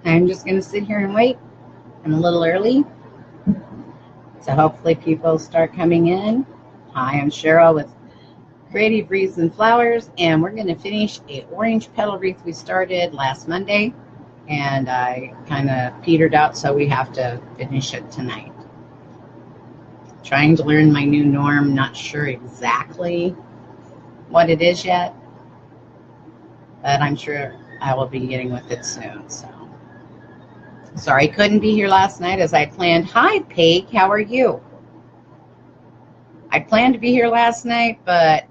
I'm just going to sit here and wait. I'm a little early, so hopefully people start coming in. Hi, I'm Cheryl with Creative Wreaths and Flowers, and we're going to finish a orange petal wreath we started last Monday, and I kind of petered out, so we have to finish it tonight. Trying to learn my new norm, not sure exactly what it is yet, but I'm sure I will be getting with it soon. So sorry I couldn't be here last night as I planned. Hi, Paige, how are you? I planned to be here last night, but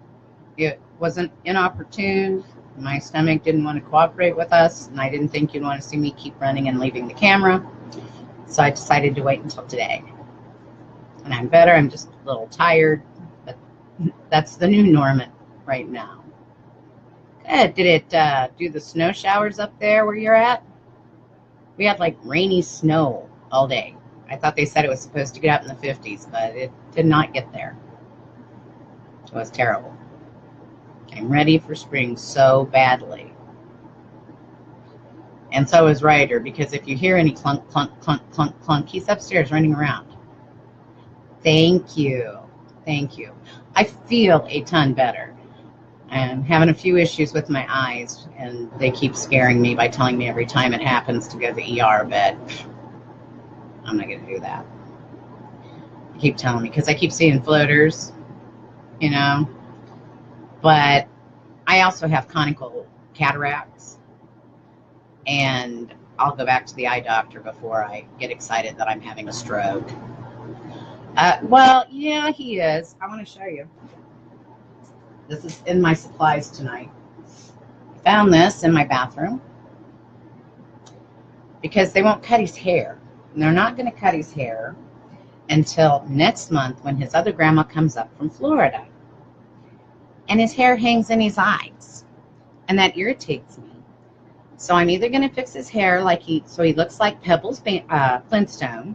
it wasn't inopportune. My stomach didn't want to cooperate with us, and I didn't think you'd want to see me keep running and leaving the camera. So I decided to wait until today. And I'm better. I'm just a little tired, but that's the new norm right now. Good. Did it do the snow showers up there where you're at? We had like rainy snow all day. I thought they said it was supposed to get up in the 50s, but it did not get there. It was terrible. I'm ready for spring so badly. And so is Ryder, because if you hear any clunk, clunk, clunk, clunk, clunk, he's upstairs running around. Thank you. Thank you. I feel a ton better. I'm having a few issues with my eyes, and they keep scaring me by telling me every time it happens to go to the ER, but I'm not going to do that. They keep telling me, because I keep seeing floaters, you know. But I also have conical cataracts, and I'll go back to the eye doctor before I get excited that I'm having a stroke. Well, yeah, he is. I want to show you. This is in my supplies tonight. I found this in my bathroom because they won't cut his hair. And they're not going to cut his hair until next month when his other grandma comes up from Florida. And his hair hangs in his eyes. And that irritates me. So I'm either going to fix his hair so he looks like Pebbles Flintstone,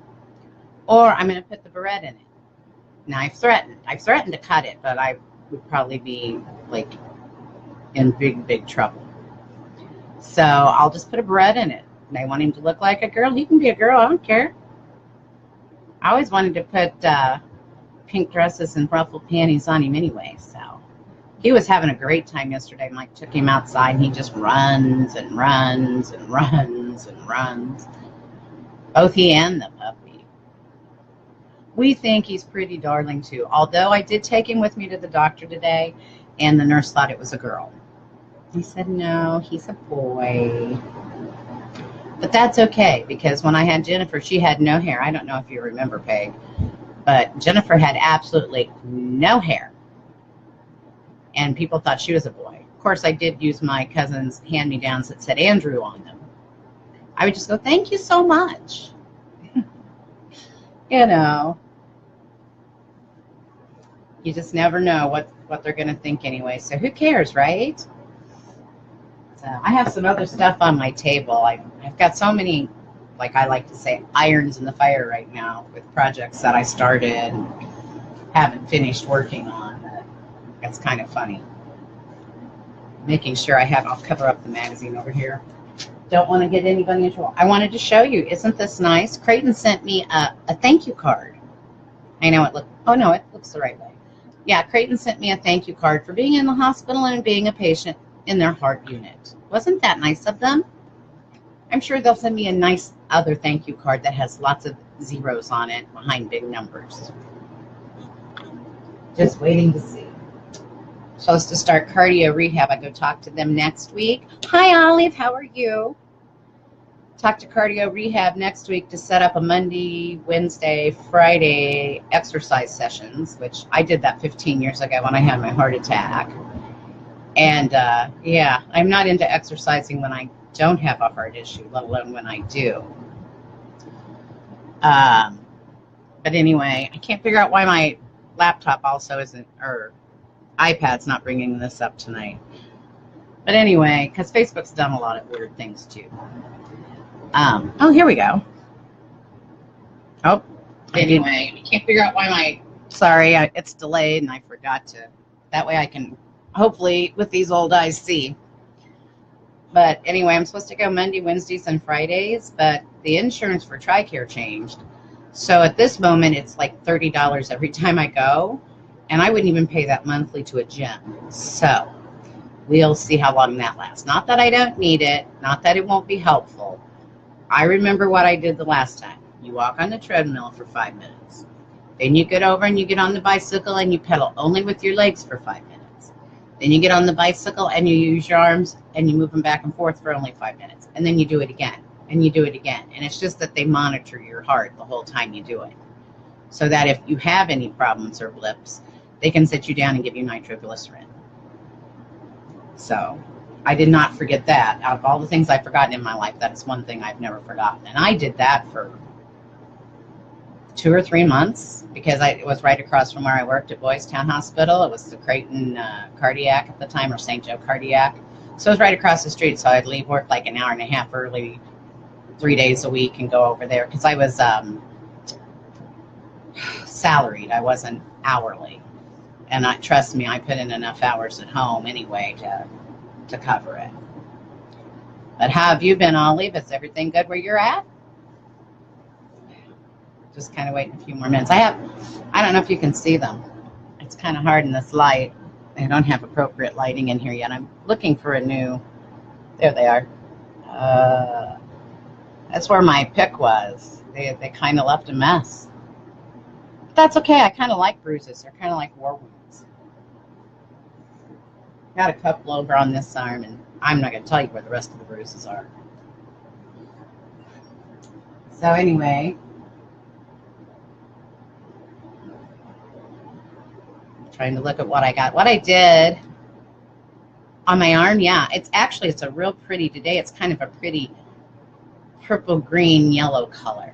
or I'm going to put the barrette in it. Now I've threatened to cut it, but I would probably be like in big trouble. So I'll just put a barrette in it. And I want him to look like a girl. He can be a girl. I don't care. I always wanted to put pink dresses and ruffled panties on him anyway. So he was having a great time yesterday. Mike took him outside, and he just runs and runs and runs and runs. Both he and the puppy. We think he's pretty darling too. Although I did take him with me to the doctor today, and the nurse thought it was a girl. He said, no, he's a boy. But that's okay, because when I had Jennifer, she had no hair. I don't know if you remember, Peg, but Jennifer had absolutely no hair. And people thought she was a boy. Of course, I did use my cousin's hand-me-downs that said Andrew on them. I would just go, thank you so much. You know. You just never know what they're going to think anyway. So who cares, right? So I have some other stuff on my table. I've got so many, like I like to say, irons in the fire right now with projects that I started and haven't finished working on. That's kind of funny. Making sure I'll cover up the magazine over here. Don't want to get anybody in trouble. I wanted to show you. Isn't this nice? Creighton sent me a thank you card. I know it looks the right way. Yeah, Creighton sent me a thank you card for being in the hospital and being a patient in their heart unit. Wasn't that nice of them? I'm sure they'll send me a nice other thank you card that has lots of zeros on it behind big numbers. Just waiting to see. Supposed to start cardio rehab. I go talk to them next week. Hi, Olive. How are you? Talk to cardio rehab next week to set up a Monday, Wednesday, Friday exercise sessions, which I did that 15 years ago when I had my heart attack. And yeah, I'm not into exercising when I don't have a heart issue, let alone when I do. But anyway, I can't figure out why my laptop also isn't, or iPad's not bringing this up tonight. But anyway, because Facebook's done a lot of weird things too. Oh, here we go. Oh, anyway, I can't figure out why sorry, it's delayed and I forgot to, that way I can hopefully with these old eyes see. But anyway, I'm supposed to go Monday, Wednesdays, and Fridays, but the insurance for TRICARE changed. So at this moment, it's like $30 every time I go, and I wouldn't even pay that monthly to a gym. So we'll see how long that lasts. Not that I don't need it, not that it won't be helpful. I remember what I did the last time. You walk on the treadmill for 5 minutes. Then you get over and you get on the bicycle and you pedal only with your legs for 5 minutes. Then you get on the bicycle and you use your arms and you move them back and forth for only 5 minutes. And then you do it again and you do it again. And it's just that they monitor your heart the whole time you do it. So that if you have any problems or blips, they can sit you down and give you nitroglycerin. So I did not forget that. Out of all the things I've forgotten in my life, that is one thing I've never forgotten. And I did that for 2 or 3 months because it was right across from where I worked at Boys Town Hospital. It was the Creighton Cardiac at the time, or St. Joe Cardiac. So it was right across the street. So I'd leave work like an hour and a half early, 3 days a week, and go over there because I was salaried. I wasn't hourly. And trust me, I put in enough hours at home anyway to cover it. But how have you been, Olive? Is everything good where you're at? Just kind of waiting a few more minutes. I don't know if you can see them. It's kind of hard in this light. I don't have appropriate lighting in here yet. I'm looking for a new, there they are. That's where my pick was. They kind of left a mess. But that's okay. I kind of like bruises. They're kind of like war wounds. Got a couple over on this arm, and I'm not going to tell you where the rest of the bruises are. So anyway, trying to look at what I got. What I did on my arm, yeah, it's a real pretty today. It's kind of a pretty purple, green, yellow color.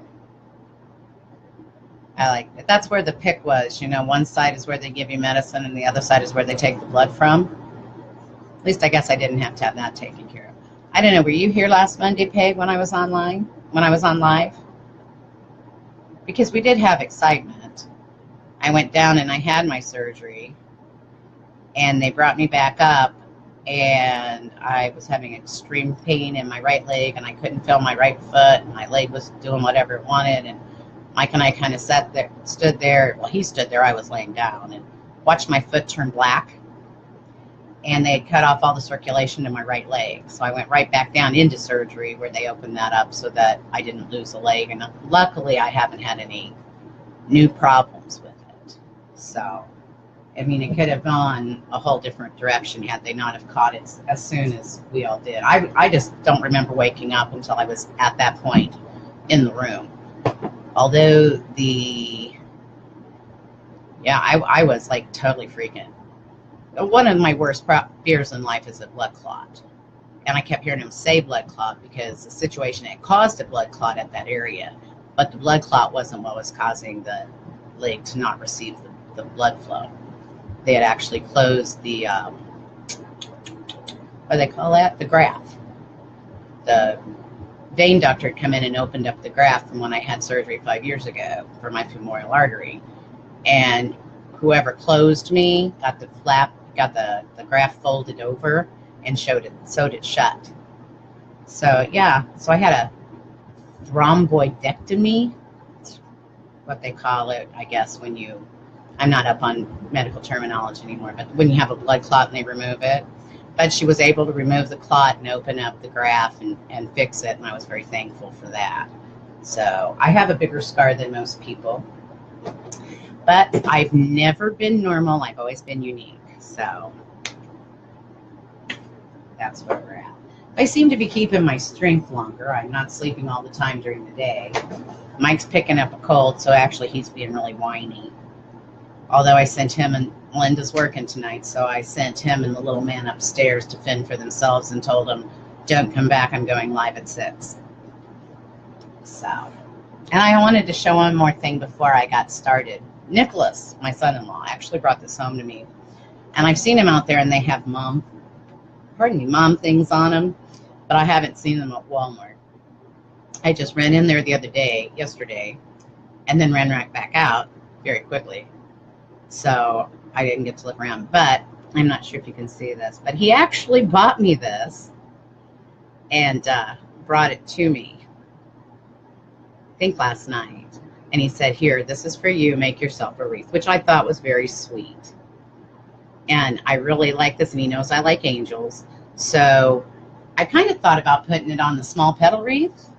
I like it. That's where the pick was. You know, one side is where they give you medicine and the other side is where they take the blood from. At least I guess I didn't have to have that taken care of. I don't know, were you here last Monday, Peg, when I was online? When I was on live? Because we did have excitement. I went down and I had my surgery, and they brought me back up, and I was having extreme pain in my right leg, and I couldn't feel my right foot, and my leg was doing whatever it wanted, and Mike and I kind of stood there. Well, he stood there, I was laying down, and watched my foot turn black, and they had cut off all the circulation in my right leg. So I went right back down into surgery where they opened that up so that I didn't lose a leg, and luckily I haven't had any new problems with it. So, I mean, it could have gone a whole different direction had they not have caught it as soon as we all did. I just don't remember waking up until I was at that point in the room. Although I was like totally freaking. One of my worst fears in life is a blood clot. And I kept hearing him say blood clot because the situation had caused a blood clot at that area. But the blood clot wasn't what was causing the leg to not receive the blood flow. They had actually closed the, what do they call that? The graft. The vein doctor had come in and opened up the graft from when I had surgery 5 years ago for my femoral artery. And whoever closed me got the graft folded over and sewed it shut. So yeah, so I had a thromboidectomy. That's what they call it, I guess, when you, I'm not up on medical terminology anymore, but when you have a blood clot and they remove it. But she was able to remove the clot and open up the graft and fix it, and I was very thankful for that. So I have a bigger scar than most people, but I've never been normal. I've always been unique. So that's where we're at. I seem to be keeping my strength longer. I'm not sleeping all the time during the day. Mike's picking up a cold, so actually he's being really whiny. Although I sent him, and Linda's working tonight, so I sent him and the little man upstairs to fend for themselves and told them, don't come back, I'm going live at 6. So, and I wanted to show one more thing before I got started. Nicholas, my son-in-law, actually brought this home to me. And I've seen him out there, and they have mom things on them, but I haven't seen them at Walmart. I just ran in there yesterday, and then ran right back out very quickly. So I didn't get to look around, but I'm not sure if you can see this, but he actually bought me this and brought it to me, I think last night. And he said, here, this is for you. Make yourself a wreath, which I thought was very sweet. And I really like this, and he knows I like angels. So I kind of thought about putting it on the small petal wreath.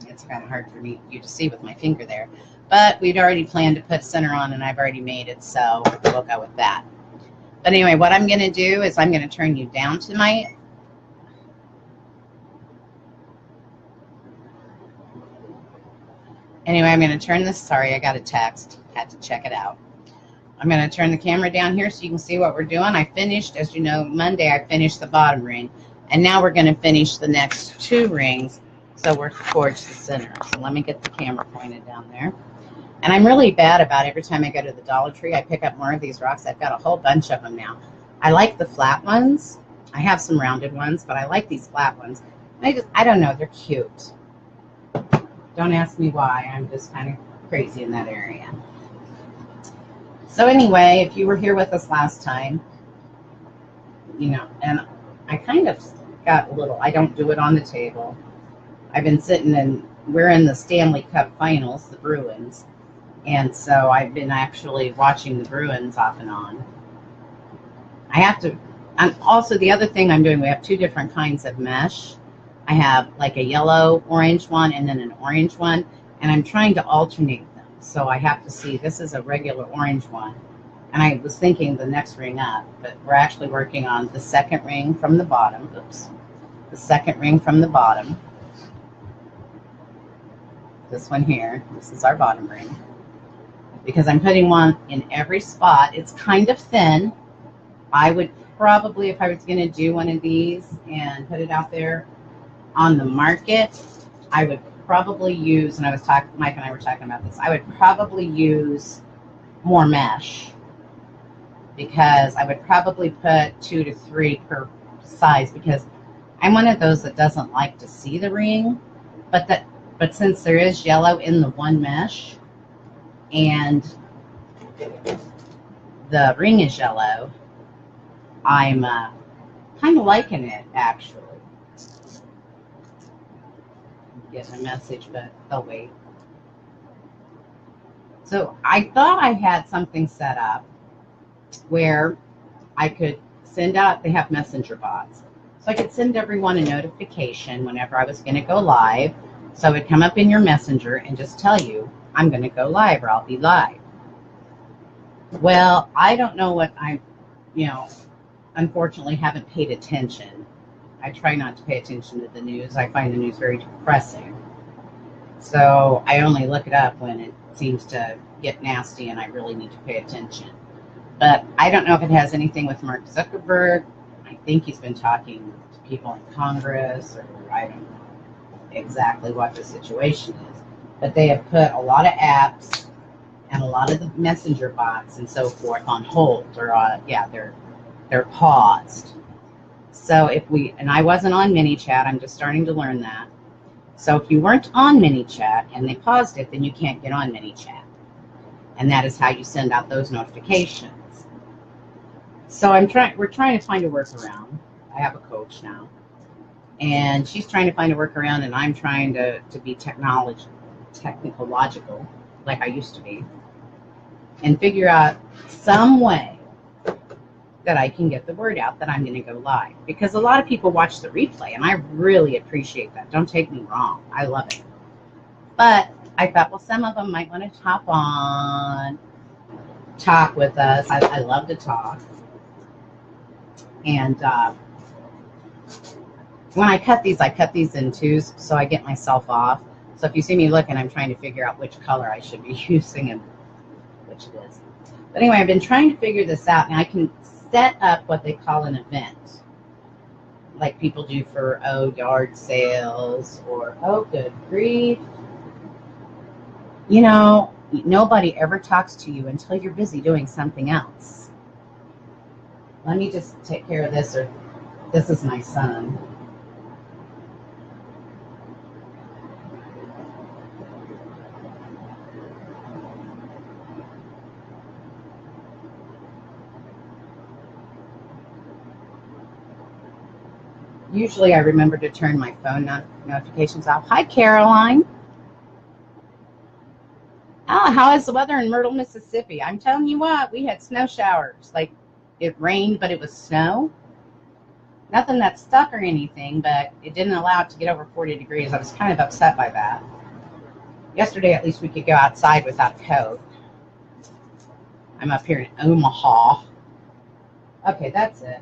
It's kind of hard for you to see with my finger there. But we'd already planned to put center on, and I've already made it, so we'll go with that. But anyway, what I'm going to do is I'm going to turn you down to my... Anyway, I'm going to turn this... Sorry, I got a text. Had to check it out. I'm going to turn the camera down here so you can see what we're doing. I finished, as you know, Monday I finished the bottom ring. And now we're going to finish the next 2 rings. So we're towards the center. So let me get the camera pointed down there. And I'm really bad about every time I go to the Dollar Tree, I pick up more of these rocks. I've got a whole bunch of them now. I like the flat ones. I have some rounded ones, but I like these flat ones. I don't know, they're cute. Don't ask me why. I'm just kind of crazy in that area. So anyway, if you were here with us last time, you know, and I kind of got a little, I don't do it on the table. I've been sitting and we're in the Stanley Cup finals, the Bruins. And so I've been actually watching the Bruins off and on. I have to, and also the other thing I'm doing, we have 2 different kinds of mesh. I have like a yellow orange one and then an orange one, and I'm trying to alternate them. So I have to see, this is a regular orange one. And I was thinking the next ring up, but we're actually working on the second ring from the bottom. Oops. The second ring from the bottom. This one here, this is our bottom ring. Because I'm putting one in every spot. It's kind of thin. I would probably, if I was going to do one of these and put it out there on the market, I would probably use, and I was talking, Mike and I were talking about this, I would probably use more mesh, because I would probably put 2 to 3 per size, because I'm one of those that doesn't like to see the ring, but since there is yellow in the one mesh and the ring is yellow, I'm kind of liking it, actually. Get a message, but I'll wait. So I thought I had something set up where I could send out, they have messenger bots. So I could send everyone a notification whenever I was going to go live. So it would come up in your messenger and just tell you, I'm going to go live or I'll be live. Well, I don't know what unfortunately haven't paid attention. I try not to pay attention to the news. I find the news very depressing. So I only look it up when it seems to get nasty and I really need to pay attention. But I don't know if it has anything with Mark Zuckerberg. I think he's been talking to people in Congress, or I don't know exactly what the situation is. But they have put a lot of apps and a lot of the messenger bots and so forth on hold, or they're paused. So and I wasn't on ManyChat, I'm just starting to learn that. So if you weren't on ManyChat and they paused it, then you can't get on ManyChat. And that is how you send out those notifications. So we're trying to find a workaround. I have a coach now. And she's trying to find a workaround, and I'm trying to be technological, like I used to be, and figure out some way that I can get the word out that I'm going to go live. Because a lot of people watch the replay, and I really appreciate that. Don't take me wrong. I love it. But I thought, well, some of them might want to hop on, talk with us. I love to talk. And when I cut these in 2s, so I get myself off. So if you see me looking, I'm trying to figure out which color I should be using and which it is. But anyway, I've been trying to figure this out, and I can set up what they call an event, like people do for, yard sales, or, good grief. You know, nobody ever talks to you until you're busy doing something else. Let me just take care of this, or this is my son. Usually I remember to turn my phone notifications off. Hi, Caroline. Oh, how is the weather in Myrtle, Mississippi? I'm telling you what, we had snow showers. Like, it rained, but it was snow. Nothing that stuck or anything, but it didn't allow it to get over 40 degrees. I was kind of upset by that. Yesterday, at least we could go outside without a coat. I'm up here in Omaha. Okay, that's it.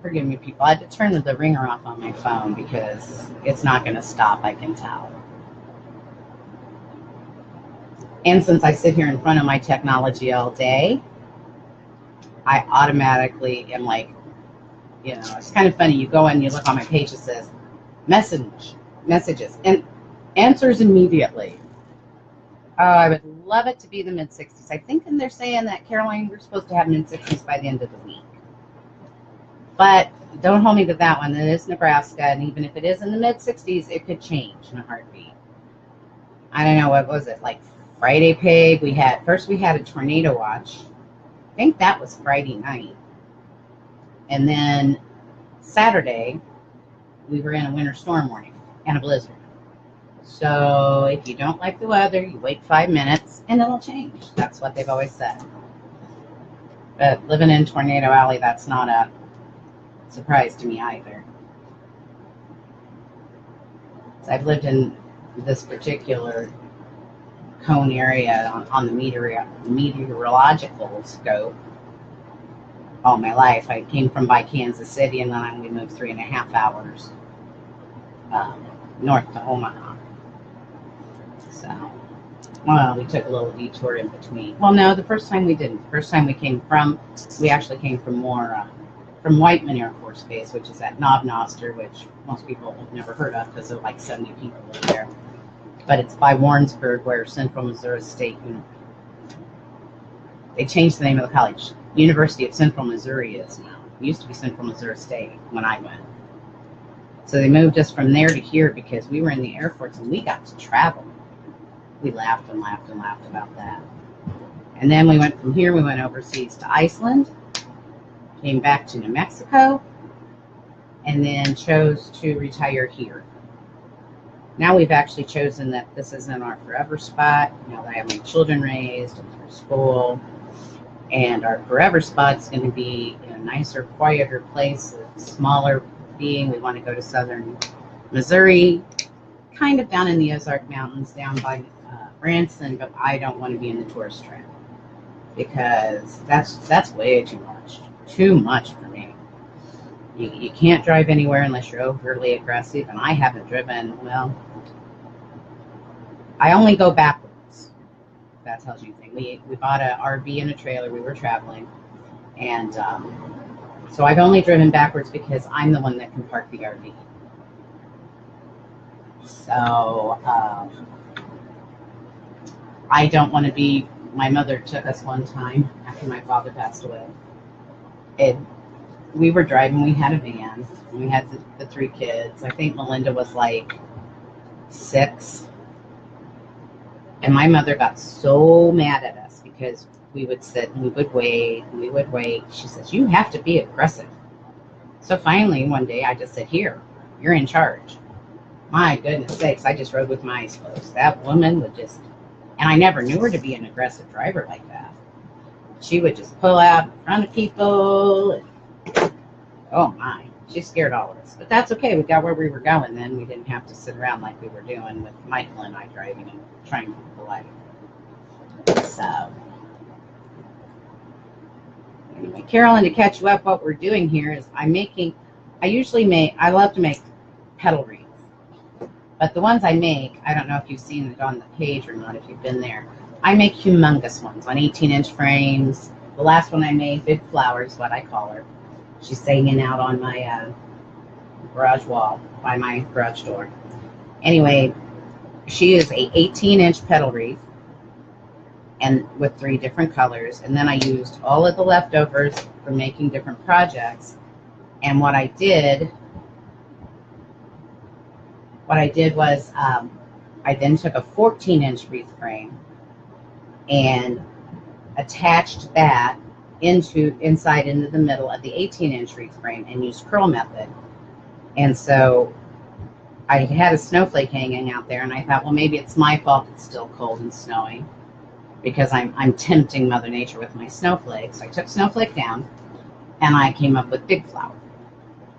Forgive me, people. I had to turn the ringer off on my phone because it's not going to stop, I can tell. And since I sit here in front of my technology all day, I automatically am like, you know, it's kind of funny. You go in, you look on my page, it says messages, and answers immediately. Oh, I would love it to be the mid-60s. I think they're saying that, Caroline, we're supposed to have mid-60s by the end of the week. But don't hold me to that one. It is Nebraska, and even if it is in the mid-60s, it could change in a heartbeat. I don't know, what was it, like Friday Pig? We had a tornado watch. I think that was Friday night. And then Saturday, we were in a winter storm warning and a blizzard. So if you don't like the weather, you wait 5 minutes and it'll change. That's what they've always said. But living in Tornado Alley, that's not a surprise to me either. So I've lived in this particular cone area on the meteorological scope all my life. I came from by Kansas City, and then we moved 3.5 hours north to Omaha. So, well, we took a little detour in between. Well, no, the first time we didn't. The first time we actually came from Whiteman Air Force Base, which is at Knob Noster, which most people have never heard of because there are like 70 people live there. But it's by Warrensburg, where Central Missouri State, they changed the name of the college. University of Central Missouri is now. It used to be Central Missouri State when I went. So they moved us from there to here because we were in the Air Force and we got to travel. We laughed and laughed and laughed about that. And then we went from here, we went overseas to Iceland, came back to New Mexico, and then chose to retire here. Now we've actually chosen that this isn't our forever spot. Now that I have my children raised and through school. And our forever spot is going to be in a nicer, quieter place, a smaller being. We want to go to southern Missouri, kind of down in the Ozark Mountains, down by Branson, but I don't want to be in the tourist trap because that's way too much for me. You can't drive anywhere unless you're overly aggressive, and I haven't driven, well, I only go backwards. That tells you anything. We bought an RV and a trailer. We were traveling, and so I've only driven backwards because I'm the one that can park the RV. So I don't want to be. My mother took us one time after my father passed away. We were driving. We had a van. We had the 3 kids. I think Melinda was like 6. And my mother got so mad at us because we would sit and we would wait. She says, you have to be aggressive. So finally, one day, I just said, here, you're in charge. My goodness sakes, I just rode with my eyes closed. That woman would just, and I never knew her to be an aggressive driver like that. She would just pull out in front of people. And, oh my, she scared all of us. But that's okay. We got where we were going then. We didn't have to sit around like we were doing with Michael and I driving and trying to be polite. So, anyway, Carolyn, to catch you up, what we're doing here is I love to make petal wreaths. But the ones I make, I don't know if you've seen it on the page or not, if you've been there. I make humongous ones on 18-inch frames. The last one I made, Big Flower is what I call her. She's hanging out on my garage wall by my garage door. Anyway, she is a 18-inch petal wreath and with 3 different colors. And then I used all of the leftovers from making different projects. And what I did was I then took a 14-inch wreath frame and attached that inside into the middle of the 18-inch wreath frame and used curl method. And so I had a snowflake hanging out there, and I thought, well, maybe it's my fault it's still cold and snowing, because I'm tempting Mother Nature with my snowflakes. So I took snowflake down, and I came up with big flower.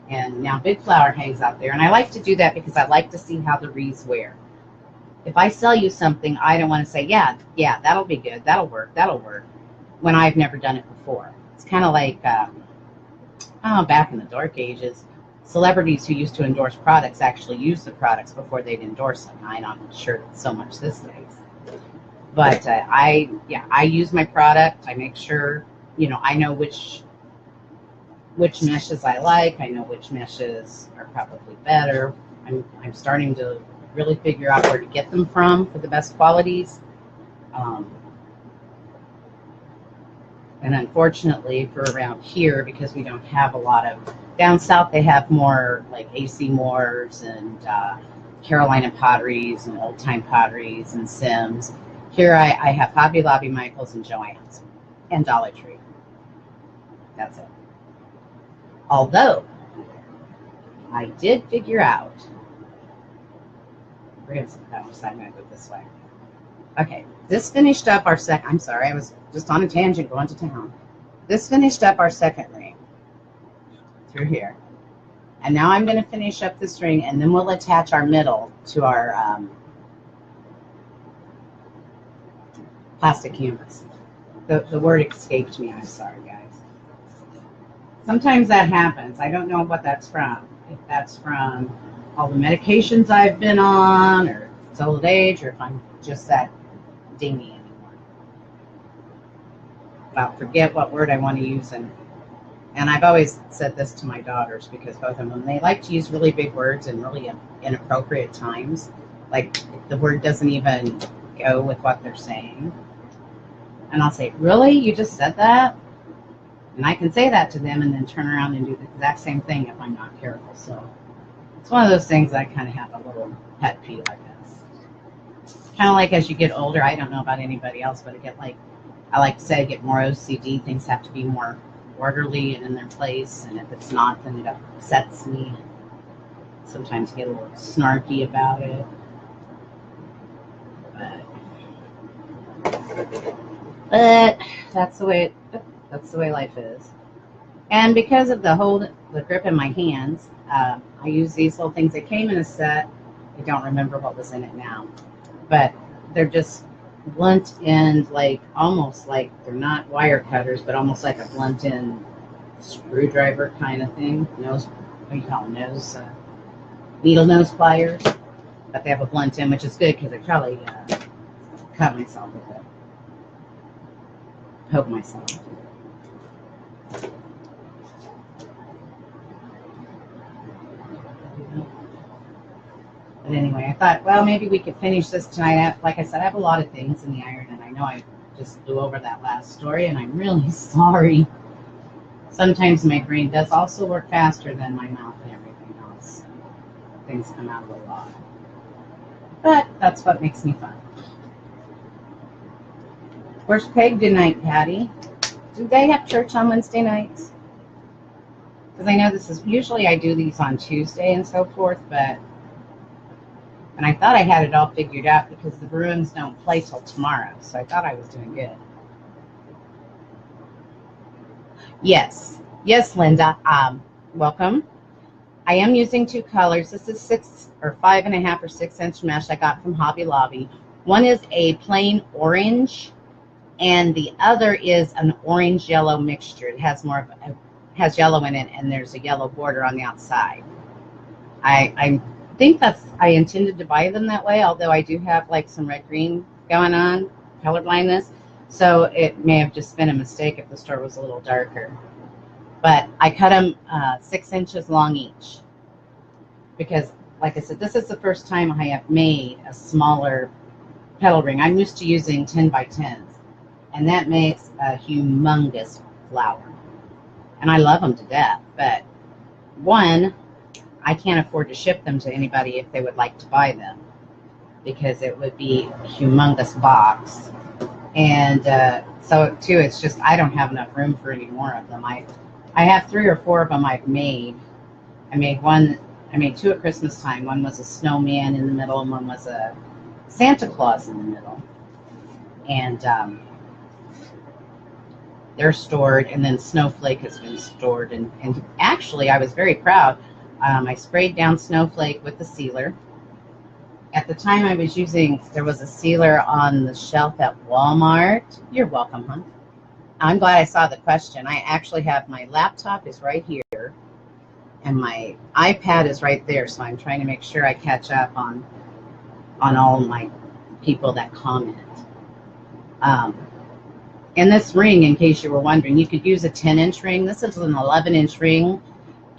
And now big flower hangs out there, and I like to do that because I like to see how the wreaths wear. If I sell you something, I don't want to say, yeah, that'll be good, that'll work, when I've never done it before. It's kind of like, back in the dark ages, celebrities who used to endorse products actually used the products before they'd endorse them. I'm not sure so much this days. But I use my product. I make sure, I know which meshes I like. I know which meshes are probably better. I'm starting to really figure out where to get them from for the best qualities. And unfortunately for around here, because we don't have a lot of, down south they have more like AC Moores and Carolina Potteries and Old Time Potteries and Sims. Here I have Hobby Lobby, Michaels, and Joann's, and Dollar Tree. That's it. Although, I did figure out, we're going to I'm going to go this way. Okay, this finished up our second, I'm sorry, I was just on a tangent going to town. This finished up our second ring through here. And now I'm going to finish up this ring, and then we'll attach our middle to our plastic canvas. The word escaped me, I'm sorry, guys. Sometimes that happens. I don't know what that's from. If that's from all the medications I've been on, or it's old age, or if I'm just that dingy anymore. But I'll forget what word I want to use, and I've always said this to my daughters, because both of them, they like to use really big words in really inappropriate times. Like, the word doesn't even go with what they're saying. And I'll say, really? You just said that? And I can say that to them and then turn around and do the exact same thing if I'm not careful. So it's one of those things I kind of have a little pet peeve, I guess. Kind of like as you get older, I don't know about anybody else, but I like to say I get more OCD. Things have to be more orderly and in their place. And if it's not, then it upsets me. Sometimes I get a little snarky about it. But that's the way life is. And because of the grip in my hands, I use these little things. They came in a set. I don't remember what was in it now, but they're just blunt end, like almost like they're not wire cutters, but almost like a blunt end screwdriver kind of thing. What do you call them? Needle nose pliers. But they have a blunt end, which is good because I probably cut myself with it. Poke myself. But anyway, I thought, well, maybe we could finish this tonight. Like I said, I have a lot of things in the iron, and I know I just blew over that last story, and I'm really sorry. Sometimes my brain does also work faster than my mouth and everything else. Things come out a lot. But that's what makes me fun. Where's Peg tonight, Patty? Do they have church on Wednesday nights? Because I know this is, usually I do these on Tuesday and so forth, and I thought I had it all figured out because the Bruins don't play till tomorrow, so I thought I was doing good. Yes, Linda, welcome. I am using two colors. This is 5.5 or 6 inch mesh I got from Hobby Lobby. One is a plain orange, and the other is an orange-yellow mixture. It has has yellow in it, and there's a yellow border on the outside. I think I intended to buy them that way, although I do have like some red-green going on, color blindness. So it may have just been a mistake if the store was a little darker. But I cut them 6 inches long each. Because, like I said, this is the first time I have made a smaller petal ring. I'm used to using 10 by 10s. And that makes a humongous flower. And I love them to death. But one, I can't afford to ship them to anybody if they would like to buy them, because it would be a humongous box. And so too, it's just I don't have enough room for any more of them. I have 3 or 4 of them I've made. I made one. I made 2 at Christmas time. One was a snowman in the middle, and one was a Santa Claus in the middle. And they're stored, and then Snowflake has been stored. And actually, I was very proud. I sprayed down Snowflake with the sealer. At the time I was using, there was a sealer on the shelf at Walmart. You're welcome, hon. I'm glad I saw the question. I actually have my laptop is right here, and my iPad is right there, so I'm trying to make sure I catch up on all my people that comment. And this ring, in case you were wondering, you could use a 10-inch ring. This is an 11-inch ring,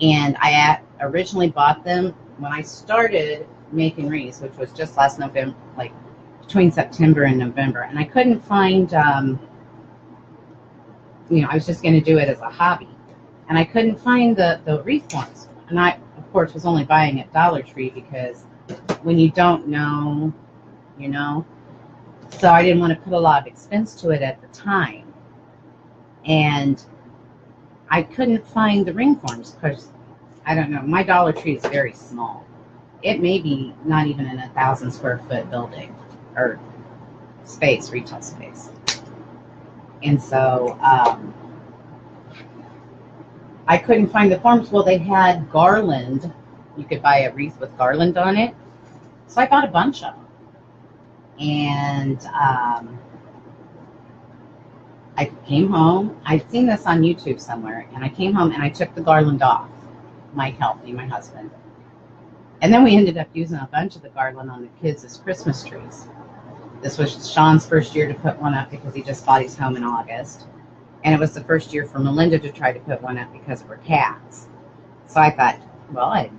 and I originally bought them when I started making wreaths, which was just last November, like between September and November, and I couldn't find, I was just going to do it as a hobby, and I couldn't find the wreath forms, and I, of course, was only buying at Dollar Tree because when you don't know, you know. So I didn't want to put a lot of expense to it at the time. And I couldn't find the ring forms because, I don't know, my Dollar Tree is very small. It may be not even in a 1,000 square foot building or space, retail space. And so I couldn't find the forms. Well, they had garland. You could buy a wreath with garland on it. So I bought a bunch of them. And I came home. I'd seen this on YouTube somewhere, and I came home and I took the garland off. Mike helped me, my husband. And then we ended up using a bunch of the garland on the kids as Christmas trees. This was Sean's first year to put one up because he just bought his home in August. And it was the first year for Melinda to try to put one up because of her cats. So I thought, well, I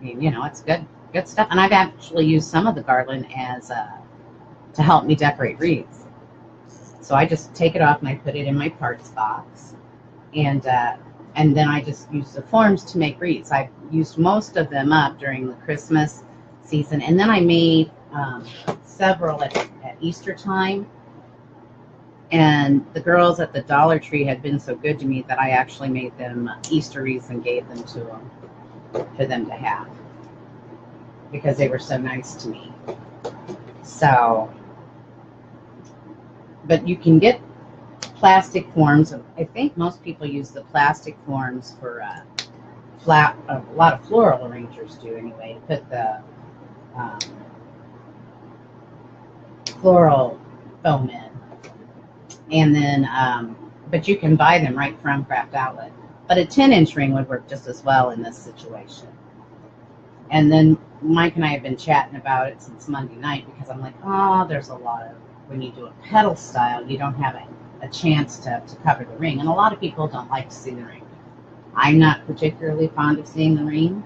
mean, it's good stuff. And I've actually used some of the garland as to help me decorate wreaths. So I just take it off and I put it in my parts box, and then I just use the forms to make wreaths. I used most of them up during the Christmas season, and then I made several at Easter time. And the girls at the Dollar Tree had been so good to me that I actually made them Easter wreaths and gave them to them for them to have because they were so nice to me. So, but you can get plastic forms. I think most people use the plastic forms for a lot of floral arrangers do anyway, to put the floral foam in. And then, but you can buy them right from Craft Outlet. But a 10-inch ring would work just as well in this situation. And then Mike and I have been chatting about it since Monday night because I'm like, oh, there's a lot of, when you do a petal style, you don't have a chance to cover the ring. And a lot of people don't like to see the ring. I'm not particularly fond of seeing the ring.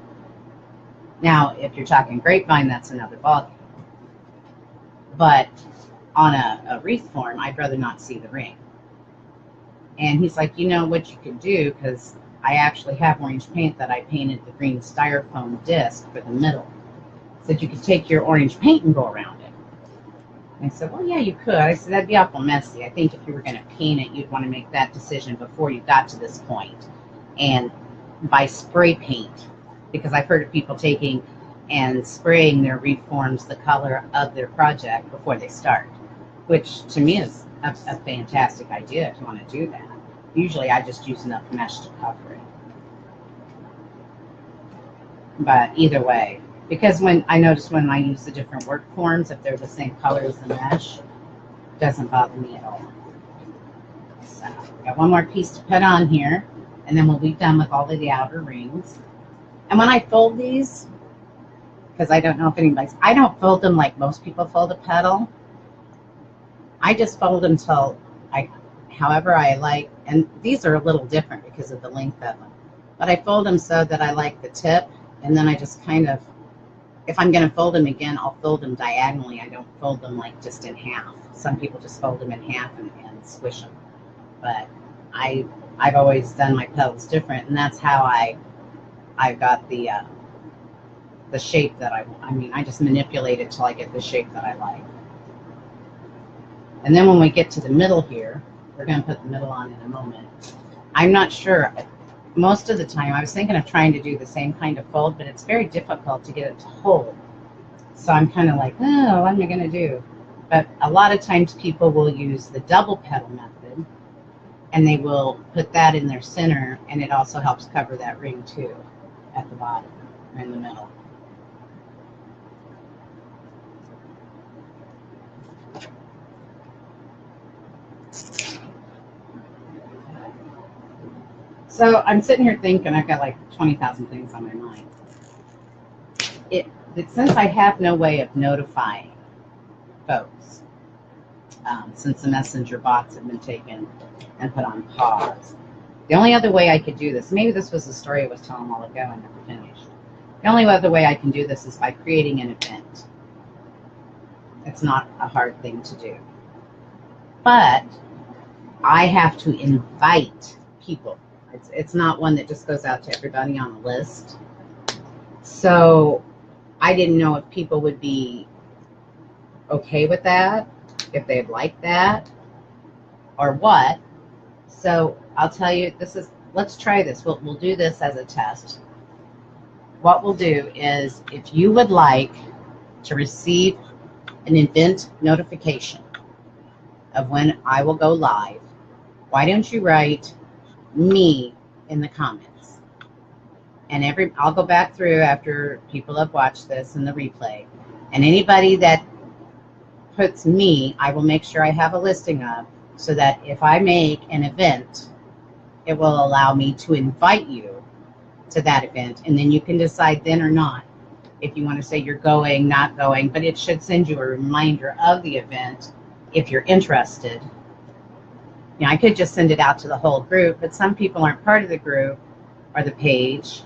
Now, if you're talking grapevine, that's another ballgame. But on a wreath form, I'd rather not see the ring. And he's like, you know what you could do, because I actually have orange paint that I painted the green styrofoam disc for the middle. Said you could take your orange paint and go around it. And I said, well, yeah, you could. I said, that'd be awful messy. I think if you were going to paint it, you'd want to make that decision before you got to this point. And by spray paint, because I've heard of people taking and spraying their wreath forms the color of their project before they start, which to me is a fantastic idea if you want to do that. Usually I just use enough mesh to cover it. But either way, because when I notice when I use the different work forms, if they're the same color as the mesh, it doesn't bother me at all. So I got one more piece to put on here, and then we'll be done with all of the outer rings. And when I fold these, because I don't know if anybody's, I don't fold them like most people fold a petal. I just fold them till however I like, and these are a little different because of the length of them. But I fold them so that I like the tip, and then I just kind of, if I'm going to fold them again, I'll fold them diagonally. I don't fold them like just in half. Some people just fold them in half and squish them. But I've always done my petals different, and that's how I got the shape that I mean, I just manipulate it till I get the shape that I like. And then when we get to the middle here, we're going to put the middle on in a moment. I'm not sure. Most of the time, I was thinking of trying to do the same kind of fold, but it's very difficult to get it to hold. So I'm kind of like, oh, what am I going to do? But a lot of times people will use the double petal method, and they will put that in their center, and it also helps cover that ring too at the bottom or in the middle. So I'm sitting here thinking, I've got like 20,000 things on my mind. Since I have no way of notifying folks, since the messenger bots have been taken and put on pause, the only other way I could do this, maybe this was the story I was telling a while ago and never finished. The only other way I can do this is by creating an event. It's not a hard thing to do. But I have to invite people. It's not one that just goes out to everybody on the list. So I didn't know if people would be okay with that, if they'd like that, or what. So I'll tell you, let's try this. We'll do this as a test. What we'll do is, if you would like to receive an event notification of when I will go live, why don't you write me in the comments? And I'll go back through after people have watched this in the replay, and anybody that puts me, I will make sure I have a listing of, so that if I make an event, it will allow me to invite you to that event, and then you can decide then or not if you want to say you're going, not going, but it should send you a reminder of the event if you're interested. You know, I could just send it out to the whole group, but some people aren't part of the group or the page,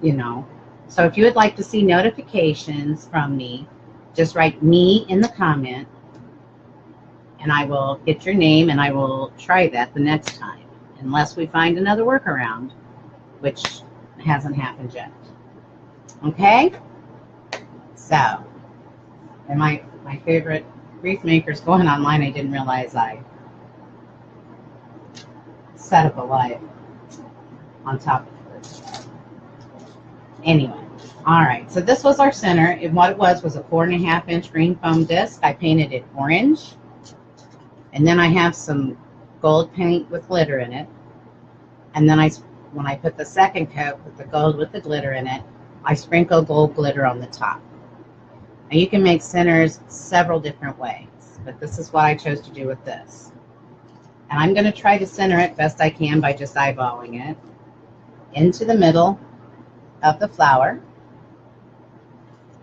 you know. So if you would like to see notifications from me, just write me in the comment, and I will get your name, and I will try that the next time, unless we find another workaround, which hasn't happened yet. Okay? So, and my favorite wreath makers going online, I didn't realize I set up a light on top of it. Anyway, all right, so this was our center, and what it was a 4.5-inch green foam disc. I painted it orange, and then I have some gold paint with glitter in it, and then when I put the second coat with the gold with the glitter in it, I sprinkle gold glitter on the top. Now you can make centers several different ways, but this is what I chose to do with this. And I'm going to try to center it best I can by just eyeballing it into the middle of the flower.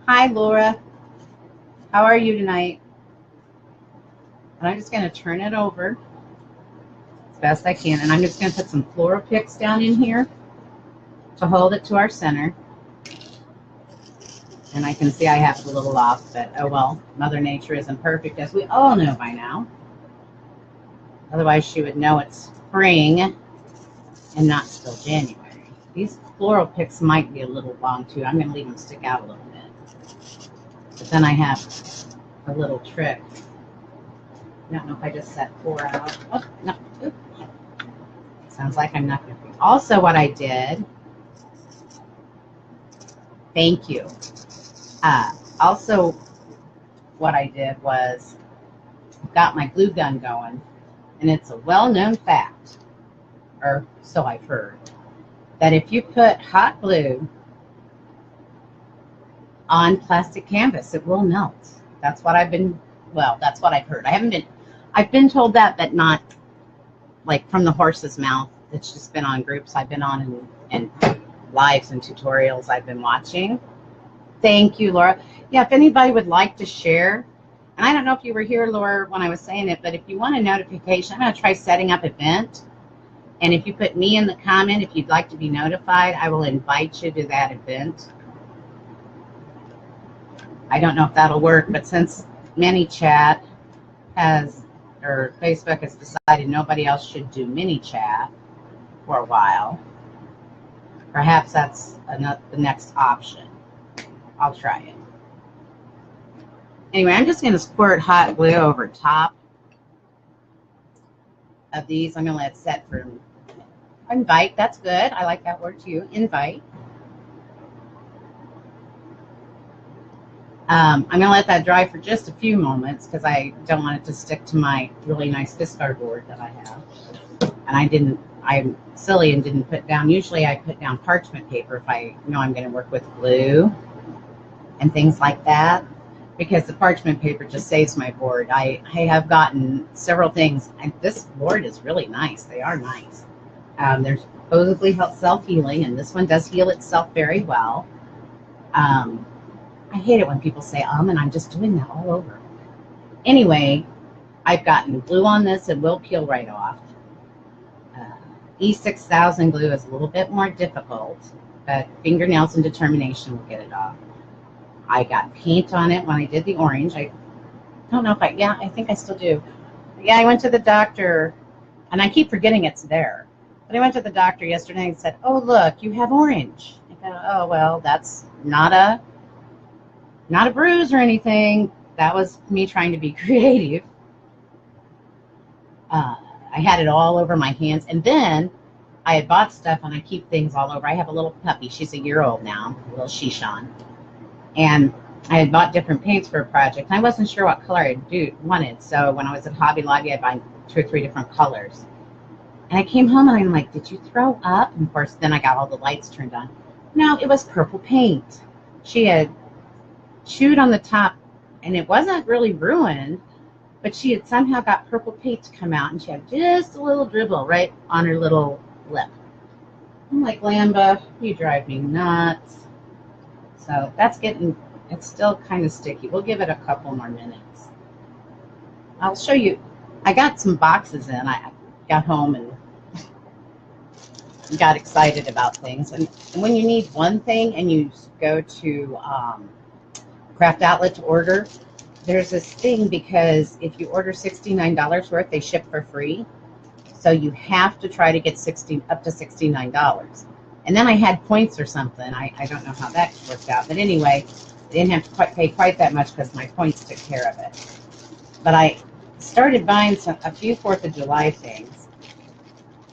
Hi, Laura. How are you tonight? And I'm just going to turn it over as best I can. And I'm just going to put some floral picks down in here to hold it to our center. And I can see I have a little off, but oh well, Mother Nature isn't perfect, as we all know by now. Otherwise, she would know it's spring and not still January. These floral picks might be a little long too. I'm going to leave them stick out a little bit. But then I have a little trick. I don't know if I just set 4 out. Oh, no. Oop. Sounds like I'm not going to. Also, what I did, thank you. Also, what I did was got my glue gun going, and it's a well-known fact, or so I've heard, that if you put hot glue on plastic canvas, it will melt. That's what I've been, well, that's what I've heard. I've been told that, but not like from the horse's mouth. It's just been on groups I've been on and lives and tutorials I've been watching. Thank you, Laura. Yeah, if anybody would like to share, and I don't know if you were here, Laura, when I was saying it, but if you want a notification, I'm going to try setting up an event. And if you put me in the comment, if you'd like to be notified, I will invite you to that event. I don't know if that'll work, but since ManyChat or Facebook has decided nobody else should do ManyChat for a while, perhaps that's the next option. I'll try it. Anyway, I'm just going to squirt hot glue over top of these. I'm going to let it set for invite. That's good. I like that word too. Invite. I'm going to let that dry for just a few moments because I don't want it to stick to my really nice discard board that I have. And I'm silly and didn't put down, usually I put down parchment paper if I know I'm going to work with glue and things like that, because the parchment paper just saves my board. I have gotten several things, and this board is really nice. They are nice. They're supposedly self-healing, and this one does heal itself very well. I hate it when people say, and I'm just doing that all over. Anyway, I've gotten glue on this. It will peel right off. E6000 glue is a little bit more difficult, but fingernails and determination will get it off. I got paint on it when I did the orange. I don't know if I think I still do. Yeah, I went to the doctor, and I keep forgetting it's there. But I went to the doctor yesterday and said, oh, look, you have orange. I go, oh, well, that's not a bruise or anything. That was me trying to be creative. I had it all over my hands. And then I had bought stuff, and I keep things all over. I have a little puppy. She's a year old now, a little Shishan. And I had bought different paints for a project. And I wasn't sure what color I wanted. So when I was at Hobby Lobby, I bought 2 or 3 different colors. And I came home, and I'm like, did you throw up? And of course, then I got all the lights turned on. No, it was purple paint. She had chewed on the top, and it wasn't really ruined, but she had somehow got purple paint to come out, and she had just a little dribble right on her little lip. I'm like, Lamba, you drive me nuts. So that's it's still kind of sticky. We'll give it a couple more minutes. I'll show you. I got some boxes in. I got home and got excited about things. And when you need one thing and you go to Craft Outlet to order, there's this thing, because if you order $69 worth, they ship for free. So you have to try to get up to $69. And then I had points or something. I don't know how that worked out. But anyway, I didn't have to pay quite that much because my points took care of it. But I started buying a few 4th of July things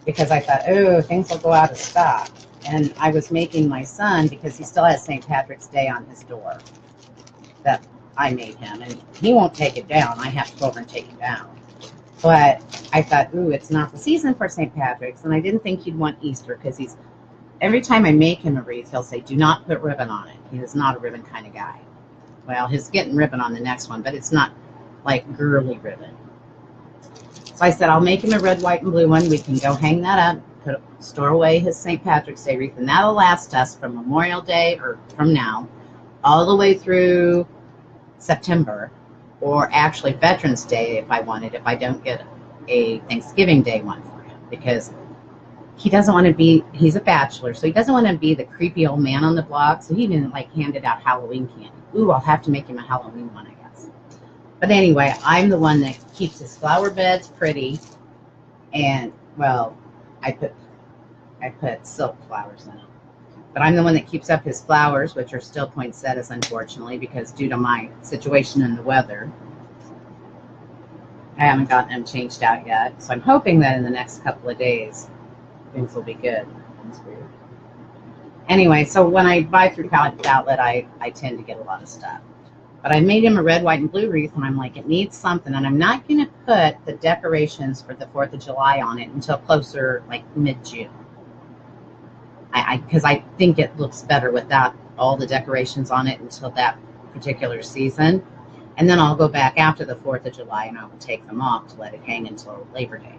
because I thought, oh, things will go out of stock. And I was making my son, because he still has St. Patrick's Day on his door that I made him, and he won't take it down. I have to go over and take it down. But I thought, ooh, it's not the season for St. Patrick's, and I didn't think he'd want Easter, because every time I make him a wreath, he'll say, do not put ribbon on it. He is not a ribbon kind of guy. Well, he's getting ribbon on the next one, but it's not like girly ribbon. So I said, I'll make him a red, white, and blue one. We can go hang that up, store away his St. Patrick's Day wreath, and that'll last us from Memorial Day, or from now, all the way through September, or actually Veterans Day if I wanted, if I don't get a Thanksgiving Day one for him, because he doesn't want to be, he's a bachelor, so he doesn't want to be the creepy old man on the block, so he didn't like handed out Halloween candy. Ooh, I'll have to make him a Halloween one, I guess. But anyway, I'm the one that keeps his flower beds pretty, and, well, I put silk flowers in them. But I'm the one that keeps up his flowers, which are still poinsettias, unfortunately, because due to my situation in the weather, I haven't gotten them changed out yet. So I'm hoping that in the next couple of days, things will be good. That's weird. Anyway, so when I buy through Craft Outlet, I tend to get a lot of stuff. But I made him a red, white, and blue wreath, and I'm like, it needs something. And I'm not going to put the decorations for the 4th of July on it until closer, like mid-June. Because I think it looks better without all the decorations on it until that particular season. And then I'll go back after the 4th of July and I will take them off to let it hang until Labor Day.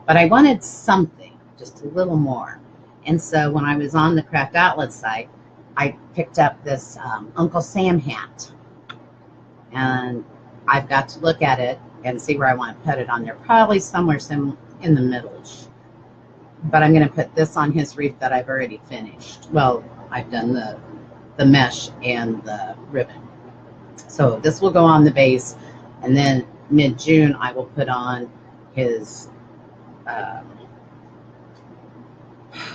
But I wanted something, just a little more. And so when I was on the Craft Outlet site, I picked up this Uncle Sam hat. And I've got to look at it and see where I want to put it on there. Probably somewhere in the middle-ish. But I'm going to put this on his wreath that I've already finished. Well, I've done the mesh and the ribbon. So this will go on the base, and then mid-June I will put on his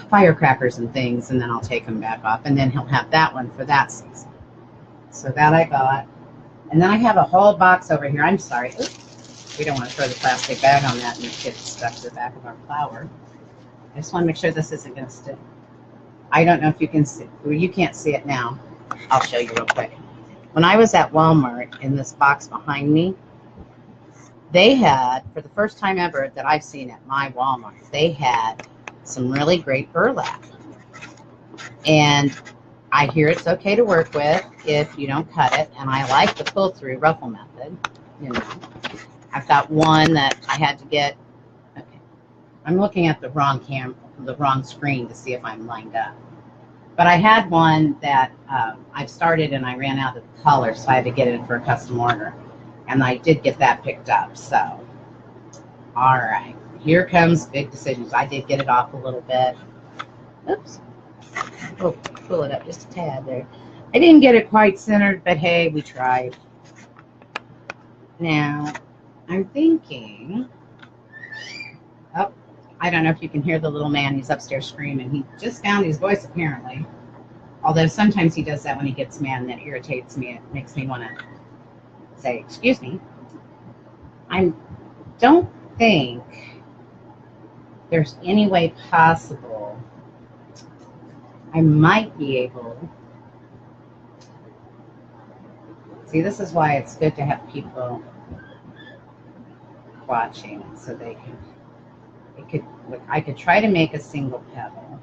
firecrackers and things, and then I'll take them back off, and then he'll have that one for that season. So that I got. And then I have a whole box over here. I'm sorry. Oops. We don't want to throw the plastic bag on that and it gets stuck to the back of our flower. I just want to make sure this isn't going to stick. I don't know if you can see, well, you can't see it now. I'll show you real quick. When I was at Walmart, in this box behind me, they had, for the first time ever that I've seen at my Walmart, they had some really great burlap. And I hear it's okay to work with if you don't cut it, and I like the pull-through ruffle method. You know, I've got one that I had to get. Okay, I'm looking at the wrong screen to see if I'm lined up. But I had one that I've started and I ran out of the color, so I had to get it for a custom order, and I did get that picked up. So, all right, here comes big decisions. I did get it off a little bit. Oops. Oh, pull it up just a tad there. I didn't get it quite centered, but hey, we tried. Now, I'm thinking, oh, I don't know if you can hear the little man. He's upstairs screaming. He just found his voice, apparently. Although sometimes he does that when he gets mad, and that irritates me. It makes me want to say, excuse me. I don't think there's any way possible I might be able. See, this is why it's good to have people watching, so they can. I could try to make a single petal,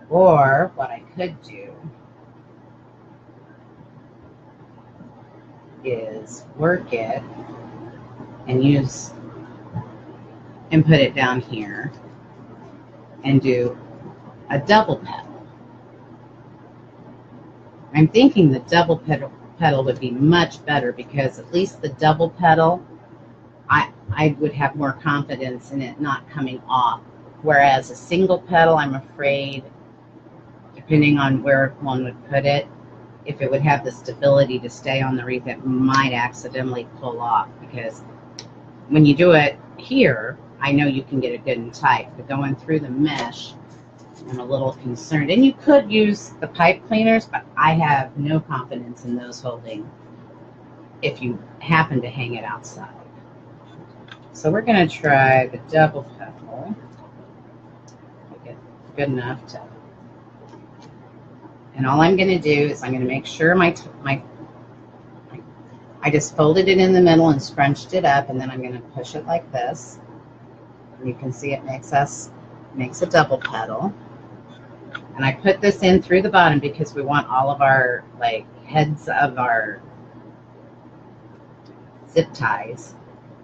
or what I could do is work it and put it down here and do a double petal. I'm thinking the double petal would be much better, because at least the double petal, I would have more confidence in it not coming off. Whereas a single petal, I'm afraid, depending on where one would put it, if it would have the stability to stay on the wreath, it might accidentally pull off. Because when you do it here, I know you can get it good and tight, but going through the mesh, I'm a little concerned. And you could use the pipe cleaners, but I have no confidence in those holding if you happen to hang it outside. So we're going to try the double petal. Make it good enough to. And all I'm going to do is I'm going to make sure I just folded it in the middle and scrunched it up, and then I'm going to push it like this. And you can see it makes a double petal. And I put this in through the bottom because we want all of our heads of our zip ties.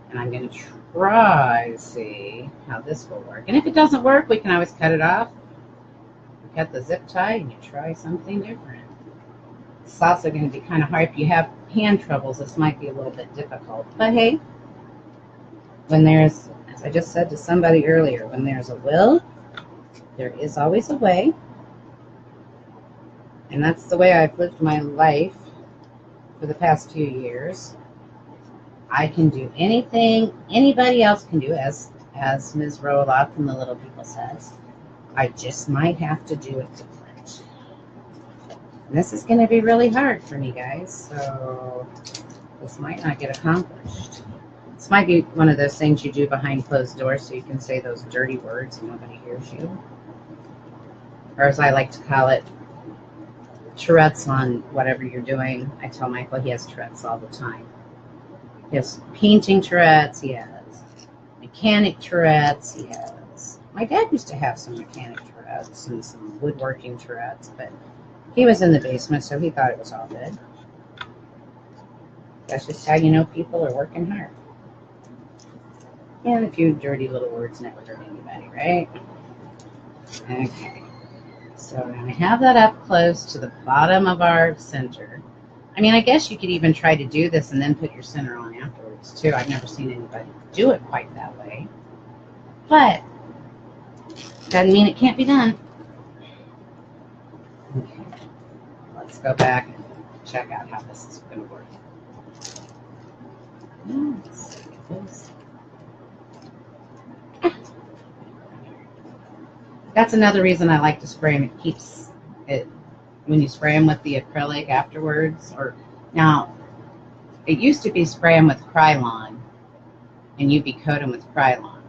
And I'm going to try to see how this will work. And if it doesn't work, we can always cut it off. You cut the zip tie and you try something different. It's also going to be kind of hard. If you have hand troubles, this might be a little bit difficult. But hey, when there's, as I just said to somebody earlier, when there's a will, there is always a way. And that's the way I've lived my life for the past few years. I can do anything anybody else can do, as Ms. Roloff from the Little People says. I just might have to do it different. And this is going to be really hard for me, guys, so this might not get accomplished. This might be one of those things you do behind closed doors so you can say those dirty words and nobody hears you. Or as I like to call it, Tourette's on whatever you're doing. I tell Michael he has Tourette's all the time. He has painting Tourette's, he has mechanic Tourette's, he has. My dad used to have some mechanic Tourette's and some woodworking Tourette's, but he was in the basement, so he thought it was all good. That's just how you know people are working hard. And a few dirty little words never hurt anybody, right? Okay. So we're going to have that up close to the bottom of our center. I mean, I guess you could even try to do this and then put your center on afterwards, too. I've never seen anybody do it quite that way. But doesn't mean it can't be done. Okay. Let's go back and check out how this is going to work. That's another reason I like to spray them. It keeps it, when you spray them with the acrylic afterwards, or now it used to be spray them with Krylon, and UV coat them with Krylon.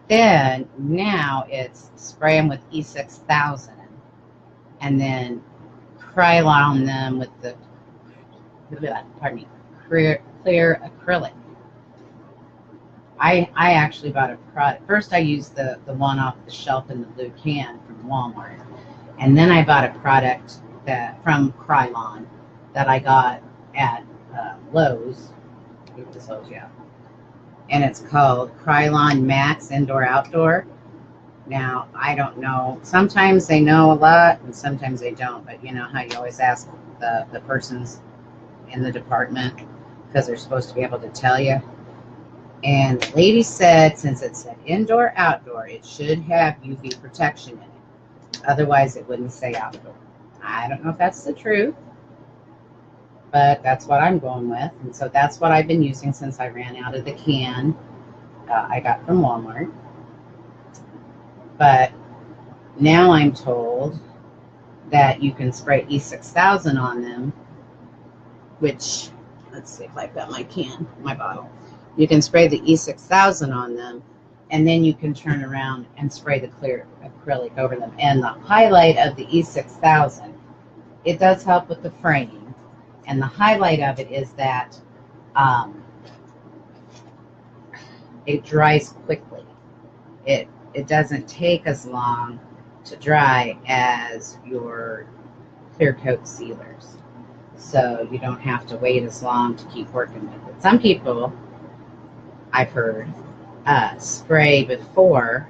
Then now it's spray them with E6000 and then Krylon them with the clear acrylic. I actually bought a product. First I used the one off the shelf in the blue can from Walmart. And then I bought a product from Krylon that I got at Lowe's. It was Lowe's, yeah. And it's called Krylon Max Indoor Outdoor. Now, I don't know. Sometimes they know a lot and sometimes they don't. But you know how you always ask the persons in the department because they're supposed to be able to tell you. And the lady said since it said indoor outdoor, it should have UV protection in it. Otherwise, it wouldn't say outdoor. I don't know if that's the truth, but that's what I'm going with. And so that's what I've been using since I ran out of the can I got from Walmart. But now I'm told that you can spray E6000 on them, which, let's see if I've got my bottle. You can spray the E6000 on them, and then you can turn around and spray the clear acrylic over them. And the highlight of the E6000, it does help with the framing. And the highlight of it is that it dries quickly. It doesn't take as long to dry as your clear coat sealers. So you don't have to wait as long to keep working with it. Some people, I've heard, spray before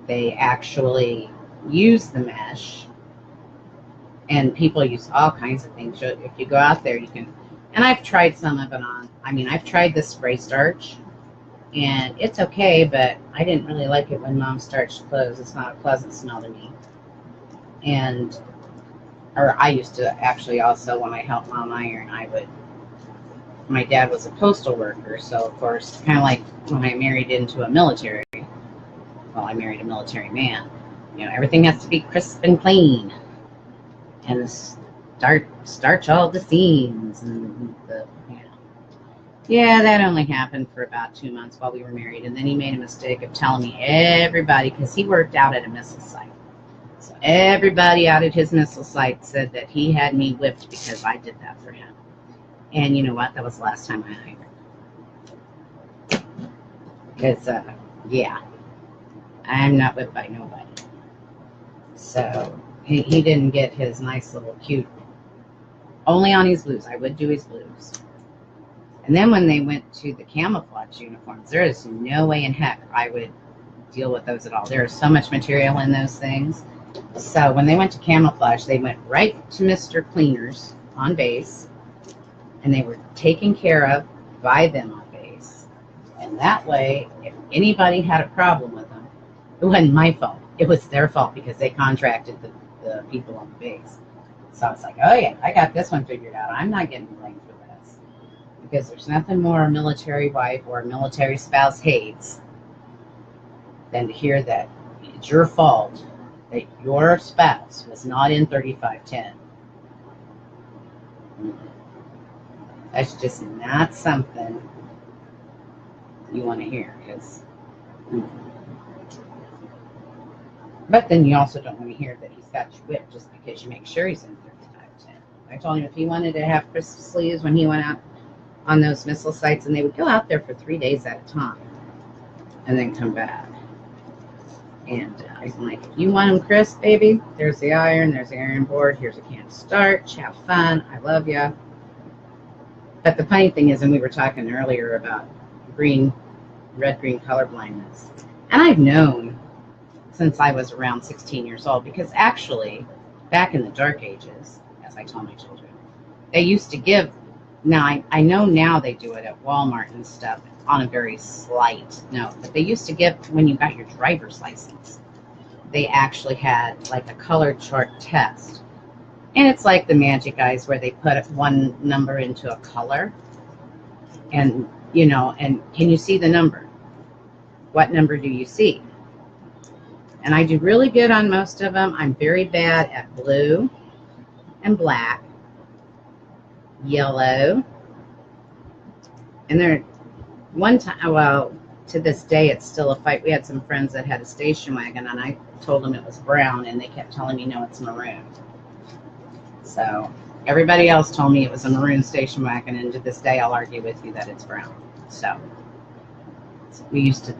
they actually use the mesh. And people use all kinds of things. If you go out there, you can, and I've tried some of it on. I mean, I've tried the spray starch, and it's okay, but I didn't really like it when Mom starched clothes. It's not a pleasant smell to me. Or I used to actually also, when I helped Mom iron, my dad was a postal worker, so of course, kind of like when I married into a military, well, I married a military man, you know, everything has to be crisp and clean. And starch all the seams and yeah, that only happened for about 2 months while we were married. And then he made a mistake of telling me everybody, because he worked out at a missile site. So everybody out at his missile site said that he had me whipped because I did that for him. And you know what? That was the last time I ironed. Because, yeah, I'm not whipped by nobody. So he didn't get his nice little cute, only on his blues. I would do his blues. And then when they went to the camouflage uniforms, there is no way in heck I would deal with those at all. There is so much material in those things. So when they went to camouflage, they went right to Mr. Cleaners on base, and they were taken care of by them on base. And that way, if anybody had a problem with them, it wasn't my fault. It was their fault because they contracted the people on the base. So I was like, oh yeah, I got this one figured out. I'm not getting blamed for this. Because there's nothing more a military wife or a military spouse hates than to hear that it's your fault that your spouse was not in 3510. That's just not something you want to hear. But then you also don't want to hear that he's got you whipped just because you make sure he's in 3510. I told him if he wanted to have crisp sleeves when he went out on those missile sites, and they would go out there for 3 days at a time and then come back. And I'm like, if you want them crisp, baby, there's the iron, there's the iron board, here's a can of starch, have fun, I love ya. But the funny thing is, and we were talking earlier about red-green color blindness, and I've known since I was around 16 years old, because actually, back in the dark ages, as I told my children, they used to give, now I know now they do it at Walmart and stuff on a very slight note, but they used to give, when you got your driver's license, they actually had like a color chart test. And it's like the Magic Eyes where they put one number into a color, and you know, and can you see the number? What number do you see? And I do really good on most of them. I'm very bad at blue and black, yellow, And there, one time, well, to this day, it's still a fight. We had some friends that had a station wagon, and I told them it was brown, and they kept telling me, no, it's maroon. So everybody else told me it was a maroon station wagon, and to this day, I'll argue with you that it's brown. So we used to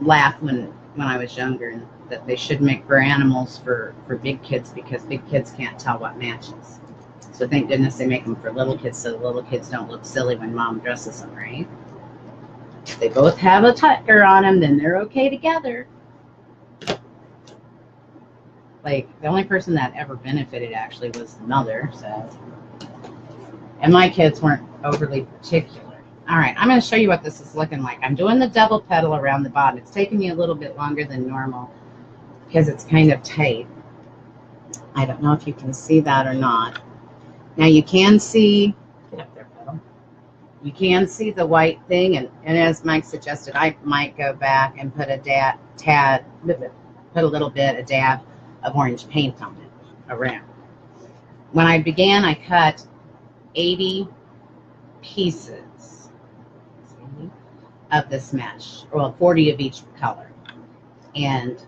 laugh when I was younger, and that they should make for animals for big kids, because big kids can't tell what matches. So thank goodness they make them for little kids, so the little kids don't look silly when mom dresses them, right? If they both have a tucker on them, then they're okay together. Like, the only person that ever benefited actually was the mother, so. And my kids weren't overly particular. All right, I'm going to show you what this is looking like. I'm doing the double petal around the bottom. It's taking me a little bit longer than normal because it's kind of tight. I don't know if you can see that or not. Now you can see, get up there, Petal. You can see the white thing, and as Mike suggested, I might go back and put a dab of orange paint on it around. When I began, I cut 80 pieces of this mesh, or 40 of each color, and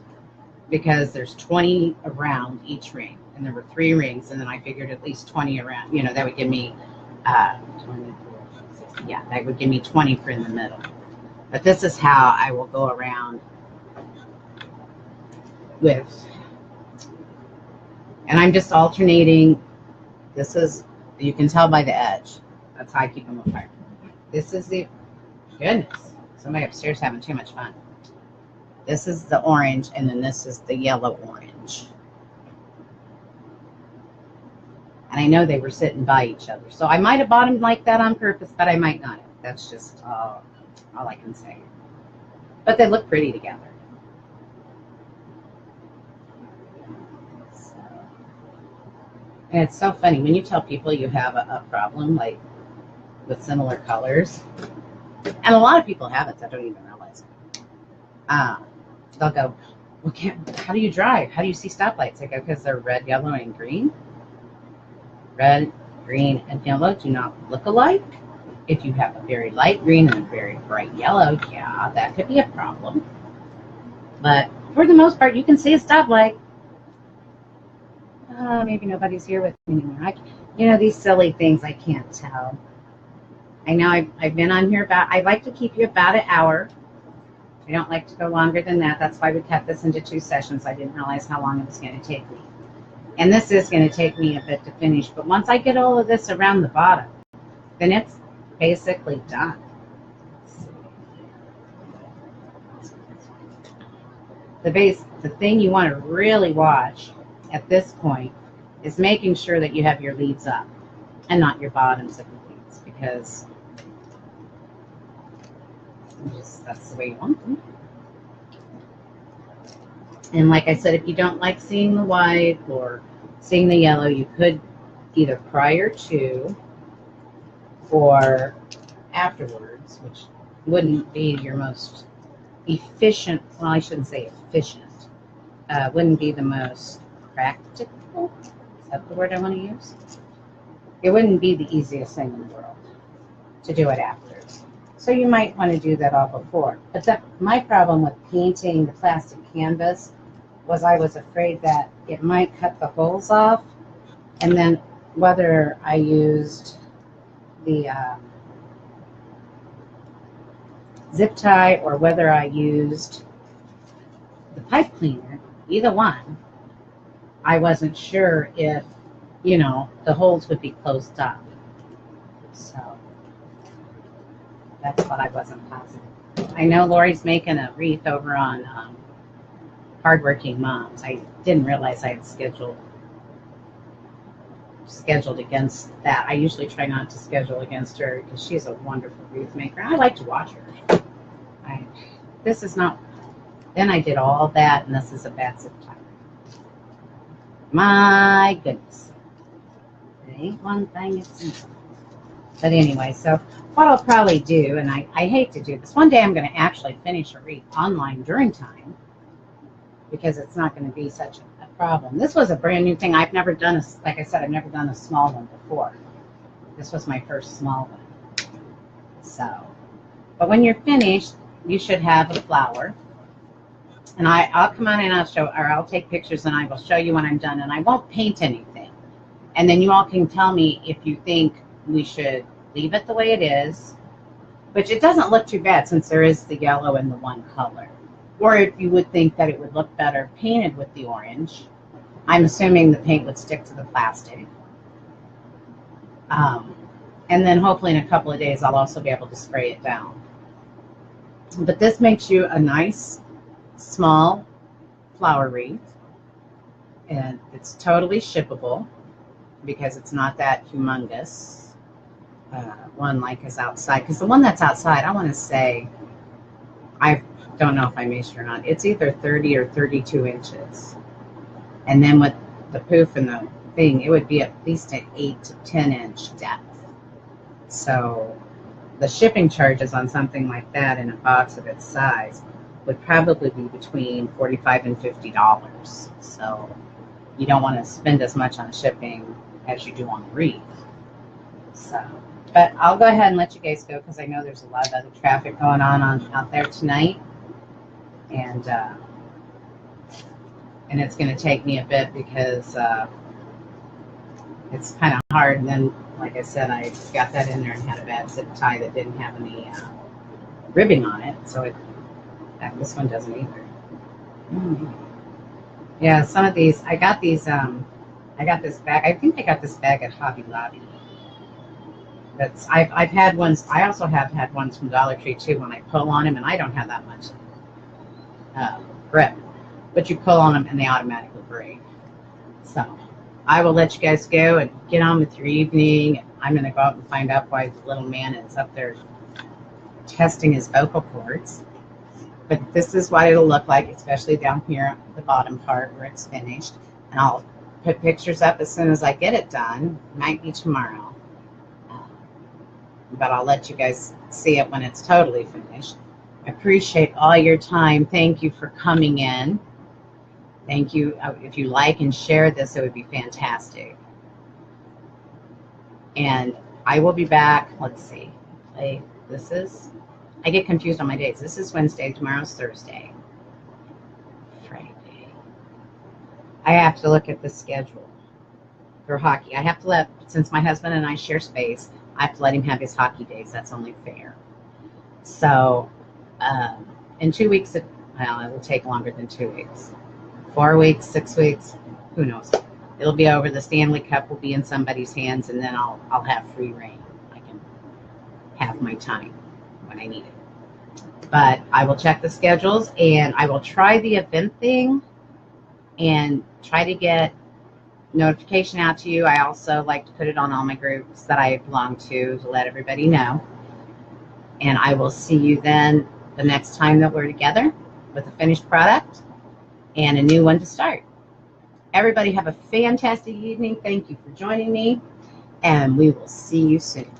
because there's 20 around each ring, and there were 3 rings, and then I figured at least 20 around, you know, that would give me 24, yeah, that would give me 20 for in the middle. But this is how I will go around with, and I'm just alternating. This is, you can tell by the edge, that's how I keep them apart. This is the, goodness, somebody upstairs having too much fun. This is the orange, and then this is the yellow orange. And I know they were sitting by each other, so I might have bought them like that on purpose, but I might not have. That's just all I can say. But they look pretty together. So, and it's so funny when you tell people you have a problem like with similar colors, and a lot of people have it that don't even realize it. They'll go, well, how do you drive? How do you see stoplights? I go, because they're red, yellow, and green. Red, green, and yellow do not look alike. If you have a very light green and a very bright yellow, yeah, that could be a problem. But for the most part, you can see a stoplight. Maybe nobody's here with me anymore. You know, these silly things I can't tell. I know I've been on here about, I like to keep you about an hour. I don't like to go longer than that. That's why we cut this into 2 sessions. I didn't realize how long it was going to take me. And this is going to take me a bit to finish. But once I get all of this around the bottom, then it's basically done. The thing you want to really watch at this point is making sure that you have your leads up and not your bottoms of the leads, because that's the way you want them. And like I said, if you don't like seeing the white or seeing the yellow, you could either prior to or afterwards, which wouldn't be your most efficient, well, I shouldn't say efficient, wouldn't be the most practical, is that the word I want to use? It wouldn't be the easiest thing in the world to do it after. So you might want to do that all before. But my problem with painting the plastic canvas was I was afraid that it might cut the holes off, and then whether I used the zip tie or whether I used the pipe cleaner, either one, I wasn't sure if, you know, the holes would be closed up. So that's what I wasn't positive. I know Lori's making a wreath over on Hardworking Moms. I didn't realize I had scheduled against that. I usually try not to schedule against her because she's a wonderful wreath maker. I like to watch her. This is not, then I did all that, and this is a bad zip tie. My goodness. It ain't one thing, it's simple. But anyway, so what I'll probably do, and I hate to do this, one day I'm going to actually finish a wreath online during time, because it's not going to be such a problem. This was a brand new thing. I've never done like I said, I've never done a small one before. This was my first small one. So, but when you're finished, you should have a flower. And I'll come on and I'll take pictures and I will show you when I'm done, and I won't paint anything. And then you all can tell me if you think we should leave it the way it is, which it doesn't look too bad since there is the yellow and the one color. Or if you would think that it would look better painted with the orange. I'm assuming the paint would stick to the plastic. And then hopefully in a couple of days I'll also be able to spray it down. But this makes you a nice small flower wreath, and it's totally shippable because it's not that humongous one like is outside. Because the one that's outside, I want to say, I don't know if I measured or not, it's either 30 or 32 inches. And then with the poof and the thing, it would be at least an 8 to 10 inch depth. So the shipping charges on something like that in a box of its size would probably be between $45 and $50. So you don't want to spend as much on shipping as you do on the wreath. So, but I'll go ahead and let you guys go because I know there's a lot of other traffic going on out there tonight, and it's going to take me a bit because it's kind of hard. And then, like I said, I got that in there and had a bad zip tie that didn't have any ribbing on it, so this one doesn't either. Yeah, some of these, I got these, I got this bag, I think I got this bag at Hobby Lobby. I've had ones, I also have had ones from Dollar Tree too when I pull on them, and I don't have that much grip. But you pull on them and they automatically break. So I will let you guys go and get on with your evening. I'm going to go out and find out why the little man is up there testing his vocal cords. But this is what it'll look like, especially down here, the bottom part where it's finished. And I'll put pictures up as soon as I get it done. Might be tomorrow. But I'll let you guys see it when it's totally finished. I appreciate all your time. Thank you for coming in. Thank you. If you like and share this, it would be fantastic. And I will be back. Let's see. I get confused on my days. This is Wednesday. Tomorrow's Thursday. Friday. I have to look at the schedule for hockey. I have to since my husband and I share space, I have to let him have his hockey days. That's only fair. So, in 2 weeks, it will take longer than 2 weeks. 4 weeks, 6 weeks, who knows? It'll be over. The Stanley Cup will be in somebody's hands, and then I'll have free reign. I can have my time when I need it. But I will check the schedules, and I will try the event thing and try to get notification out to you. I also like to put it on all my groups that I belong to let everybody know. And I will see you then the next time that we're together with a finished product and a new one to start. Everybody have a fantastic evening. Thank you for joining me, and we will see you soon.